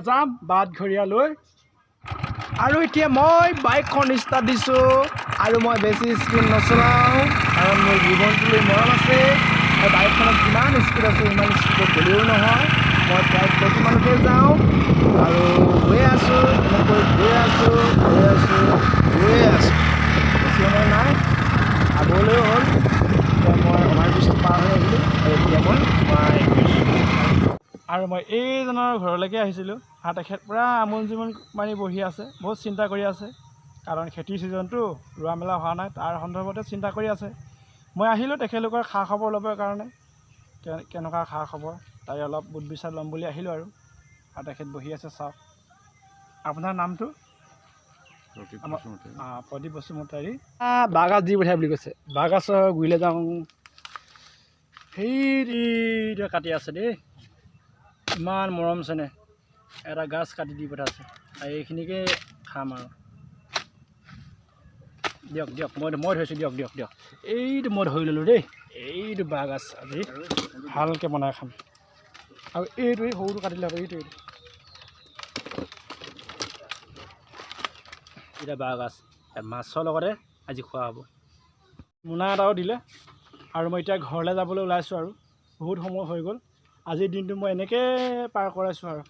যাম বাটঘৰীয়ালৈ আৰু এতিয়া মই বাইকখন ষ্টাৰ্ট দিছোঁ আৰু মই বেছি স্পীড নচলাওঁ কাৰণ মোৰ জীৱনটোলৈ মৰম আছে আৰু বাইকখনত যিমান স্পীড আছে সিমান স্পীডত গ'লেও নহয় মই প্ৰায় 40 মানতে যাওঁ আৰু গৈ আছোঁ এনেকৈ গৈ আছোঁ বেছি সময় নাই আগলৈ হ'ল এতিয়া মই অভাৰব্ৰিজটো পাৰ হৈ আহিলোঁ আৰু এতিয়া মই আৰু মই এইজনৰ ঘৰলৈকে আহিছিলোঁ আৰু তেখেত পূৰা আমোল জিমোল মাৰি বহি আছে বহুত চিন্তা কৰি আছে কাৰণ খেতিৰ ছিজনটো ৰোৱা মেলা হোৱা নাই তাৰ সন্দৰ্ভতে চিন্তা কৰি আছে মই আহিলোঁ তেখেতলোকৰ খা খবৰ ল'বৰ কাৰণে কেনেকুৱা খা খবৰ তাই অলপ বুট বিচাৰ ল'ম বুলি আহিলোঁ আৰু তেখেত বহি আছে চাওক আপোনাৰ নামটো প্ৰদীপ বসুমতাৰী বাঁহগাজ দি পঠিয়াই বুলি কৈছে বাঁহগাজৰ গুৰিলৈ যাওঁ সেই কাটি আছে দেই ইমান মৰম চেনে এটা গাছ কাটি দি পঠাইছে আৰু এইখিনিকে খাম আৰু দিয়ক মই ধৰিছোঁ দিয়ক এইটো মই ধৰি ল'লোঁ দেই এইটো বাঁহগাজ আজি ভালকৈ বনাই খাম আৰু এইটো এই সৰুটো কাটি ল'ব এইটো এতিয়া বাঁহগাজ মাছৰ লগতে আজি খোৱা হ'ব মোনা এটাও দিলে আৰু মই এতিয়া ঘৰলৈ যাবলৈ ওলাইছোঁ আৰু বহুত সময় হৈ গ'ল আজিৰ দিনটো মই এনেকৈ পাৰ কৰাইছোঁ আৰু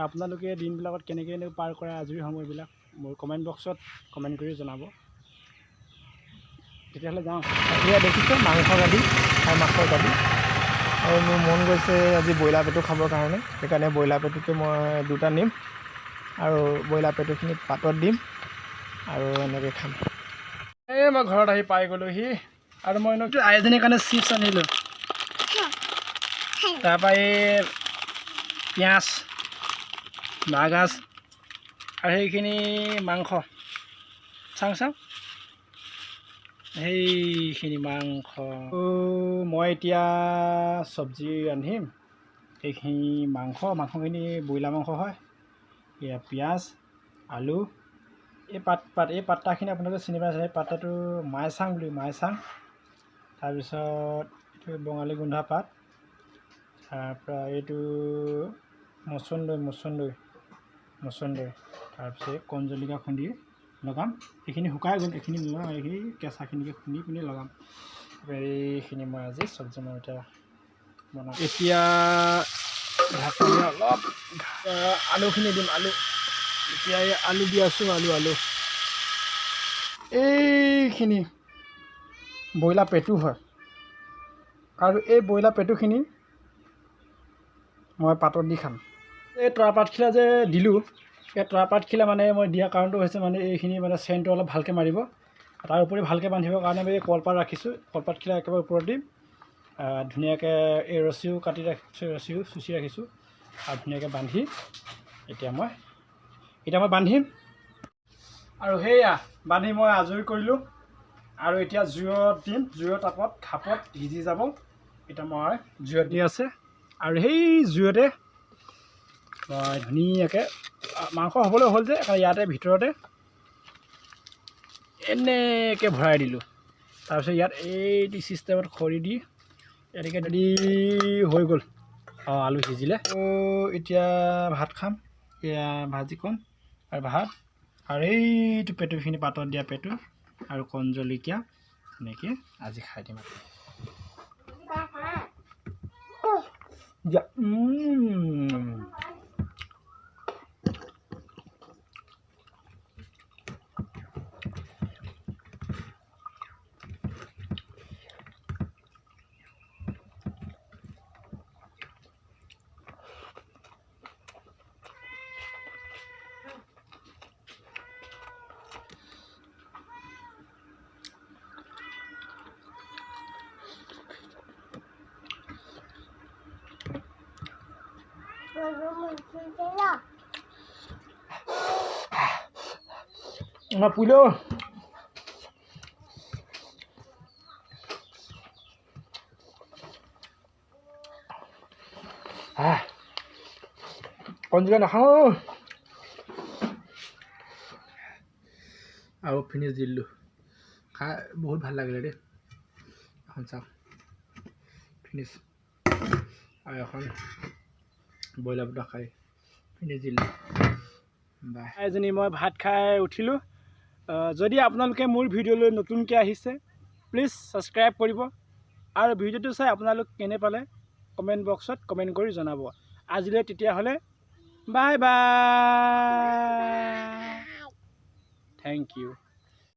আপোনালোকে দিনবিলাকত কেনেকৈ পাৰ কৰে আজৰি সময়বিলাক মোৰ কমেণ্ট বক্সত কমেণ্ট কৰি জনাব তেতিয়াহ'লে যাওঁ এতিয়া দেখিছোঁ মাংস গাড়ী আৰু মাছৰ গাড়ী আৰু মোৰ মন গৈছে আজি ব্ৰইলাৰ পেটু খাবৰ কাৰণে সেইকাৰণে ব্ৰইলাৰ পেটুকে মই 2টা নিম আৰু ব্ৰইলাৰ পেটুখিনি পাতত দিম আৰু এনেকৈ খাম এই মই ঘৰত আহি পাই গ'লোহি আৰু মই আইজনীৰ কাৰণে চিপছ আনিলোঁ তাৰপৰা এই পিঁয়াজ বাঁহগাজ আৰু সেইখিনি মাংস চাওঁ সেইখিনি মাংস মই এতিয়া চব্জি ৰান্ধিম এইখিনি মাংসখিনি ব্ৰইলাৰ মাংস হয় এয়া পিঁয়াজ আলু এই পাত্তাখিনি আপোনালোকে চিনি পাইছে সেই পাত্তাটো মাইচাং বুলি মাইচাং তাৰপিছত এইটো বঙালী গোন্ধা পাত তাৰপৰা এইটো মচন্দৈ তাৰপিছত কণ জলকীয়া খুন্দি লগাম এইখিনি শুকাই গ'ল এইখিনি নলগাম এইখিনি কেঁচাখিনিকে খুন্দি পিনি লগাম এইখিনি মই আজি চব্জি মই এতিয়া বনাম এতিয়া ঢাকনি অলপ আলুখিনি দিম এতিয়া এই আলু দি আছোঁ আলু এইখিনি ব্ৰইলাৰ পেটু হয় আৰু এই ব্ৰইলাৰ পেটুখিনি মই পাতত দি খাম এই তৰাপাতখিলা যে দিলোঁ এই তৰাপাতখিলা মানে মই দিয়া কাৰণটো হৈছে মানে এইখিনি মানে চেণ্টটো অলপ ভালকৈ মাৰিব তাৰ উপৰি ভালকৈ বান্ধিবৰ কাৰণে মই এই কলপাত ৰাখিছোঁ কলপাতখিলা একেবাৰে ওপৰত দিম ধুনীয়াকৈ এই ৰছীও কাটি ৰাখিছোঁ ৰছীও চুচি ৰাখিছোঁ আৰু ধুনীয়াকৈ বান্ধি এতিয়া মই বান্ধিম আৰু সেয়া বান্ধি মই আজৰি কৰিলোঁ আৰু এতিয়া জুইত দিম জুইৰ তাপত খাপত সিজি যাব এতিয়া মই জুইত দি আছে আৰু সেই জুইতে মই ধুনীয়াকৈ মাংস হ'বলৈ হ'ল যে ইয়াতে ভিতৰতে এনেকৈ ভৰাই দিলোঁ তাৰপিছত ইয়াত এইটো চিষ্টেমত খৰি দি এনেকৈ যদি হৈ গ'ল আলু সিজিলে এতিয়া ভাত খাম এয়া ভাজিকণ আৰু ভাত আৰু এইটো পেটুখিনি পাতত দিয়া পেটু আৰু কণ জলকীয়া এনেকৈ আজি খাই দিম পুলো কণজুলা নাখাওঁ আৰু ফিনিছ দি দিলোঁ খাই বহুত ভাল লাগিলে দেই এখন চাওক ফিনিছ আৰু এখন ব্ৰইলাৰ পেটু খাই নিজিলে বাহ এজনী মই ভাত খাই উঠিলোঁ যদি আপোনালোকে মোৰ ভিডিঅ'লৈ নতুনকৈ আহিছে প্লিজ ছাবস্ক্ৰাইব কৰিব আৰু ভিডিঅ'টো চাই আপোনালোক কেনে পালে কমেণ্ট বক্সত কমেণ্ট কৰি জনাব আজিলৈ তেতিয়াহ'লে বাই বাই থেংক ইউ